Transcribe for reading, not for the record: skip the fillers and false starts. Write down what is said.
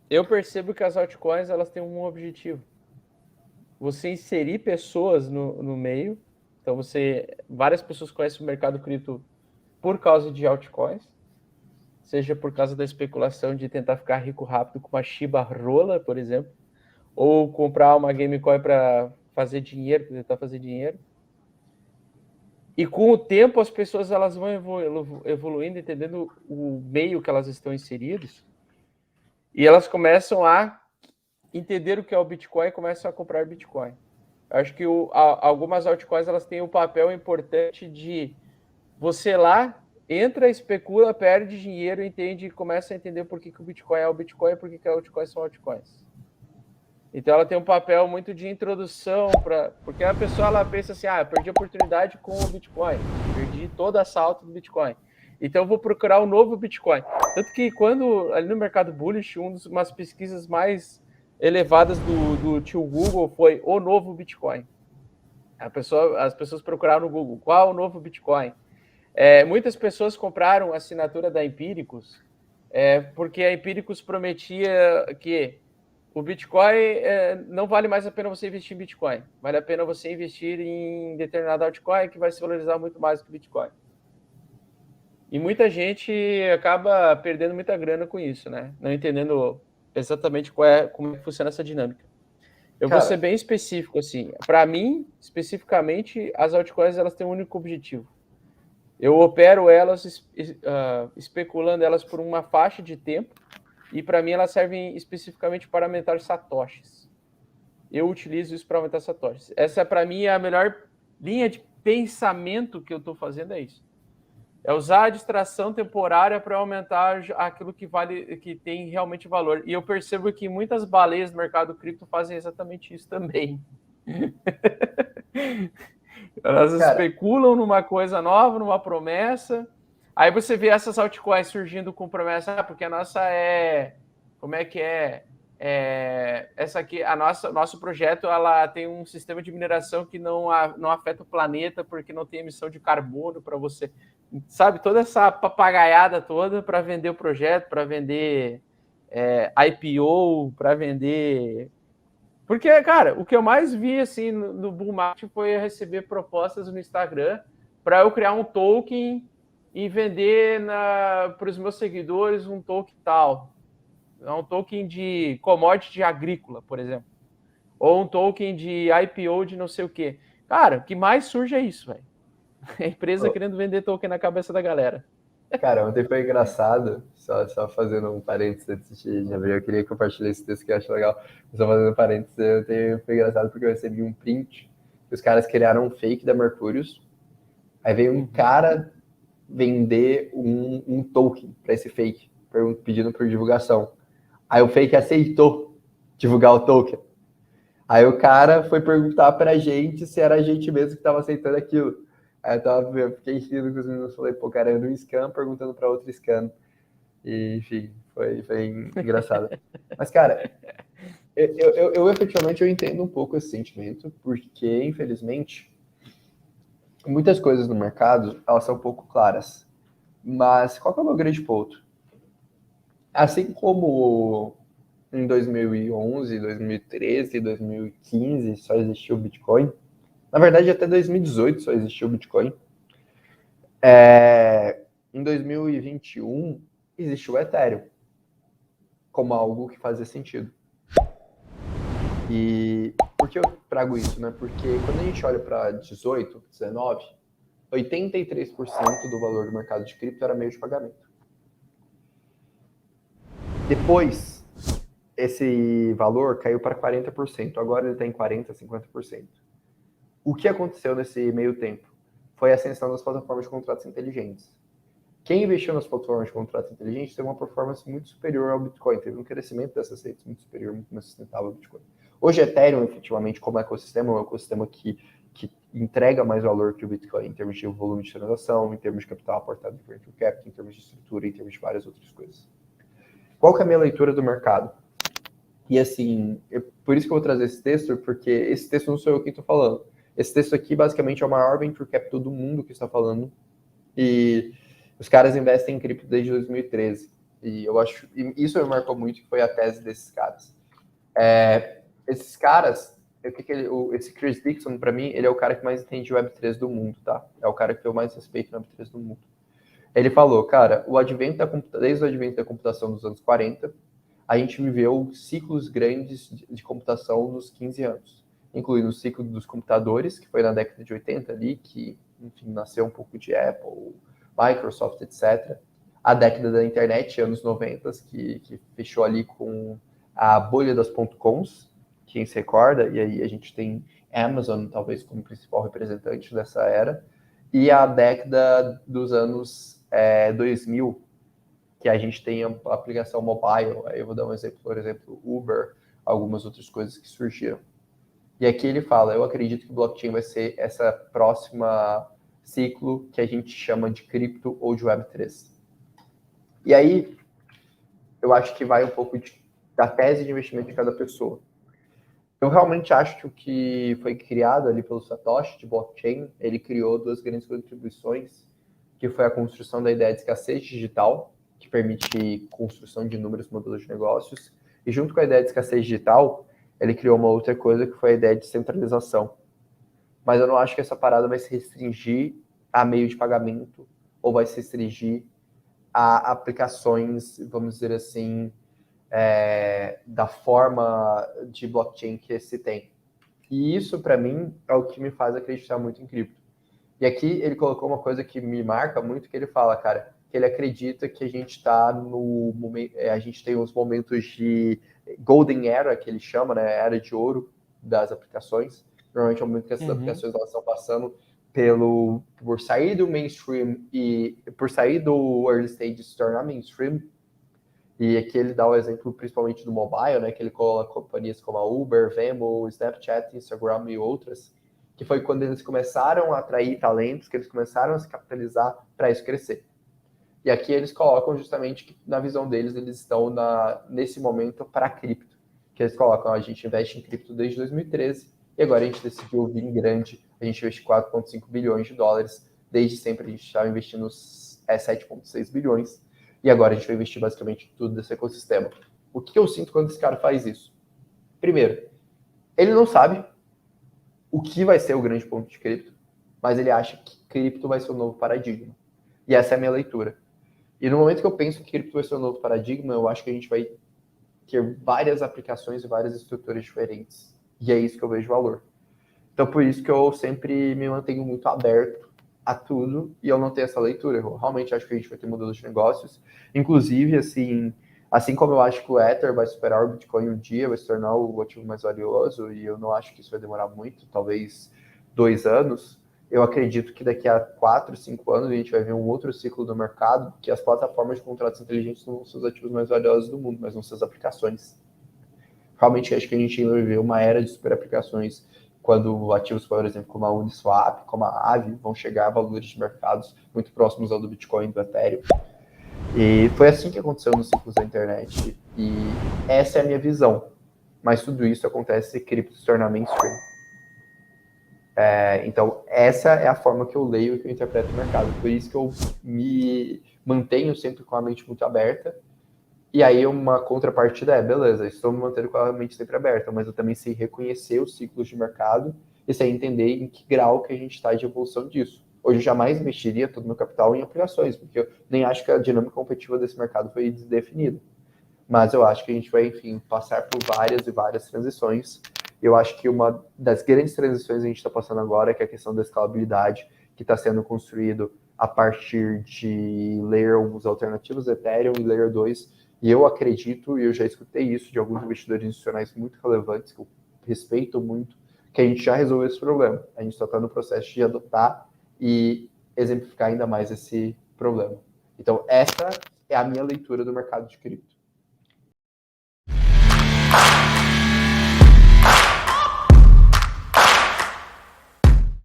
eu percebo que as altcoins elas têm um objetivo. Você inserir pessoas no meio. Então, várias pessoas conhecem o mercado cripto por causa de altcoins, seja por causa da especulação de tentar ficar rico rápido com uma Shiba Rola, por exemplo, ou comprar uma Gamecoin para fazer dinheiro, para tentar fazer dinheiro. E com o tempo as pessoas elas vão evoluindo, entendendo o meio que elas estão inseridas, e elas começam a entender o que é o Bitcoin e começam a comprar Bitcoin. Eu acho que algumas altcoins elas têm o papel importante de você lá entra, especula, perde dinheiro, entende, começa a entender por que o Bitcoin é o Bitcoin e por que altcoins são altcoins. Então ela tem um papel muito de introdução, porque a pessoa ela pensa assim, eu perdi a oportunidade com o Bitcoin, perdi toda essa alta do Bitcoin. Então eu vou procurar um novo Bitcoin. Tanto que quando, ali no mercado bullish, umas pesquisas mais elevadas do tio Google foi o novo Bitcoin. As pessoas procuraram no Google, qual o novo Bitcoin? Muitas pessoas compraram a assinatura da Empíricos, porque a Empíricos prometia que o Bitcoin não vale mais a pena você investir em Bitcoin. Vale a pena você investir em determinado altcoin que vai se valorizar muito mais que o Bitcoin. E muita gente acaba perdendo muita grana com isso, né? Não entendendo exatamente como é que funciona essa dinâmica. Eu vou ser bem específico, assim. Para mim, especificamente, as altcoins elas têm um único objetivo. Eu opero elas especulando elas por uma faixa de tempo e para mim elas servem especificamente para aumentar satoshis. Eu utilizo isso para aumentar satoshis. Essa para mim é a melhor linha de pensamento que eu estou fazendo, é isso. É usar a distração temporária para aumentar aquilo que tem realmente valor. E eu percebo que muitas baleias do mercado cripto fazem exatamente isso também. Elas especulam numa coisa nova, numa promessa. Aí você vê essas altcoins surgindo com promessa, porque a nossa como é que é? Essa aqui, nosso projeto, ela tem um sistema de mineração que não afeta o planeta, porque não tem emissão de carbono para você. Sabe, toda essa papagaiada toda para vender o projeto, para vender IPO, para vender. Porque, cara, o que eu mais vi assim no bull market foi receber propostas no Instagram para eu criar um token e vender para os meus seguidores um token tal. Um token de commodity agrícola, por exemplo. Ou um token de IPO de não sei o quê. Cara, o que mais surge é isso, velho. A empresa querendo vender token na cabeça da galera. Cara, ontem foi engraçado, só fazendo um parênteses antes de abrir, eu queria compartilhar esse texto que eu acho legal, só fazendo um parênteses, foi engraçado porque eu recebi um print, que os caras criaram um fake da Mercúrios, aí veio um cara vender um token para esse fake, pedindo por divulgação. Aí o fake aceitou divulgar o token. Aí o cara foi perguntar pra gente se era a gente mesmo que estava aceitando aquilo. Aí eu fiquei rindo com os meninos, falei, pô, cara, eu no scam perguntando para outro scam. E, enfim, foi engraçado. Mas, cara, eu efetivamente eu entendo um pouco esse sentimento, porque, infelizmente, muitas coisas no mercado, elas são um pouco claras. Mas qual que é o meu grande ponto? Assim como em 2011, 2013, 2015 só existiu o Bitcoin, na verdade até 2018 só existiu o Bitcoin, em 2021 existiu o Ethereum como algo que fazia sentido. E por que eu trago isso, né? Porque quando a gente olha para 18, 19, 83% do valor do mercado de cripto era meio de pagamento. Depois, esse valor caiu para 40%, agora ele está em 40%, 50%. O que aconteceu nesse meio tempo? Foi a ascensão das plataformas de contratos inteligentes. Quem investiu nas plataformas de contratos inteligentes teve uma performance muito superior ao Bitcoin, teve um crescimento dessas redes muito superior, muito mais sustentável ao Bitcoin. Hoje, Ethereum, efetivamente, como ecossistema, é um ecossistema que entrega mais valor que o Bitcoin em termos de volume de transação, em termos de capital aportado em venture capital, em termos de estrutura, em termos de várias outras coisas. Qual que é a minha leitura do mercado? E assim, por isso que eu vou trazer esse texto, porque esse texto não sou eu quem estou falando. Esse texto aqui, basicamente, é o maior venture capital do mundo que está falando. E os caras investem em cripto desde 2013. E eu acho, e isso me marcou muito, que foi a tese desses caras. Esses caras, esse Chris Dixon, para mim, ele é o cara que mais entende Web3 do mundo, tá? É o cara que eu mais respeito no Web3 do mundo. Ele falou, cara, desde o advento da computação dos anos 40, a gente viveu ciclos grandes de computação nos 15 anos, incluindo o ciclo dos computadores, que foi na década de 80 ali, que, enfim, nasceu um pouco de Apple, Microsoft, etc. A década da internet, anos 90, que fechou ali com a bolha das .coms, quem se recorda, e aí a gente tem Amazon, talvez, como principal representante dessa era, e a década dos anos 2000, que a gente tem a aplicação mobile, aí eu vou dar um exemplo, por exemplo, Uber, algumas outras coisas que surgiram. E aqui ele fala, eu acredito que o blockchain vai ser essa próxima ciclo que a gente chama de cripto ou de Web3. E aí, eu acho que vai um pouco da tese de investimento de cada pessoa. Eu realmente acho que o que foi criado ali pelo Satoshi de blockchain, ele criou duas grandes contribuições, que foi a construção da ideia de escassez digital, que permite construção de inúmeros modelos de negócios, e junto com a ideia de escassez digital, ele criou uma outra coisa que foi a ideia de centralização. Mas eu não acho que essa parada vai se restringir a meio de pagamento ou vai se restringir a aplicações, vamos dizer assim, da forma de blockchain que se tem. E isso, para mim, é o que me faz acreditar muito em cripto. E aqui ele colocou uma coisa que me marca muito, que ele fala, cara, que ele acredita que a gente está no momento, a gente tem uns momentos de golden era, que ele chama, né, era de ouro das aplicações. Normalmente é o momento que essas aplicações elas estão passando por sair do mainstream e por sair do early stage e se tornar mainstream. E aqui ele dá o exemplo principalmente do mobile, né, que ele coloca companhias como a Uber, Venmo, Snapchat, Instagram e outras, que foi quando eles começaram a atrair talentos, que eles começaram a se capitalizar para isso crescer. E aqui eles colocam justamente que, na visão deles, eles estão nesse momento para cripto. Que eles colocam, a gente investe em cripto desde 2013 e agora a gente decidiu vir em grande, a gente investe 4,5 bilhões de dólares. Desde sempre a gente estava investindo 7,6 bilhões e agora a gente vai investir basicamente tudo desse ecossistema. O que eu sinto quando esse cara faz isso? Primeiro, ele não sabe o que vai ser o grande ponto de cripto, mas ele acha que cripto vai ser o novo paradigma. E essa é a minha leitura. E no momento que eu penso que cripto vai ser o novo paradigma, eu acho que a gente vai ter várias aplicações e várias estruturas diferentes. E é isso que eu vejo valor. Então, por isso que eu sempre me mantenho muito aberto a tudo e eu não tenho essa leitura. Eu realmente acho que a gente vai ter modelos de negócios. Inclusive, assim como eu acho que o Ether vai superar o Bitcoin um dia, vai se tornar o ativo mais valioso, e eu não acho que isso vai demorar muito, talvez 2 anos, eu acredito que daqui a 4, 5 anos a gente vai ver um outro ciclo do mercado, que as plataformas de contratos inteligentes não vão ser os ativos mais valiosos do mundo, mas vão ser as aplicações. Realmente acho que a gente vai ver uma era de super aplicações quando ativos, por exemplo, como a Uniswap, como a Aave, vão chegar a valores de mercados muito próximos ao do Bitcoin e do Ethereum. E foi assim que aconteceu nos ciclos da internet. E essa é a minha visão. Mas tudo isso acontece se cripto se tornar mainstream. Então, essa é a forma que eu leio e que eu interpreto o mercado. Por isso que eu me mantenho sempre com a mente muito aberta. E aí, uma contrapartida beleza, estou me mantendo com a mente sempre aberta, mas eu também sei reconhecer os ciclos de mercado e sei entender em que grau que a gente está de evolução disso. Hoje eu jamais investiria todo o meu capital em aplicações, porque eu nem acho que a dinâmica competitiva desse mercado foi definida. Mas eu acho que a gente vai, enfim, passar por várias e várias transições. Eu acho que uma das grandes transições que a gente está passando agora é a questão da escalabilidade, que está sendo construído a partir de Layer 1 alternativos, Ethereum e Layer 2. E eu acredito, e eu já escutei isso de alguns investidores institucionais muito relevantes, que eu respeito muito, que a gente já resolveu esse problema. A gente só está no processo de adotar e exemplificar ainda mais esse problema. Então, essa é a minha leitura do mercado de cripto.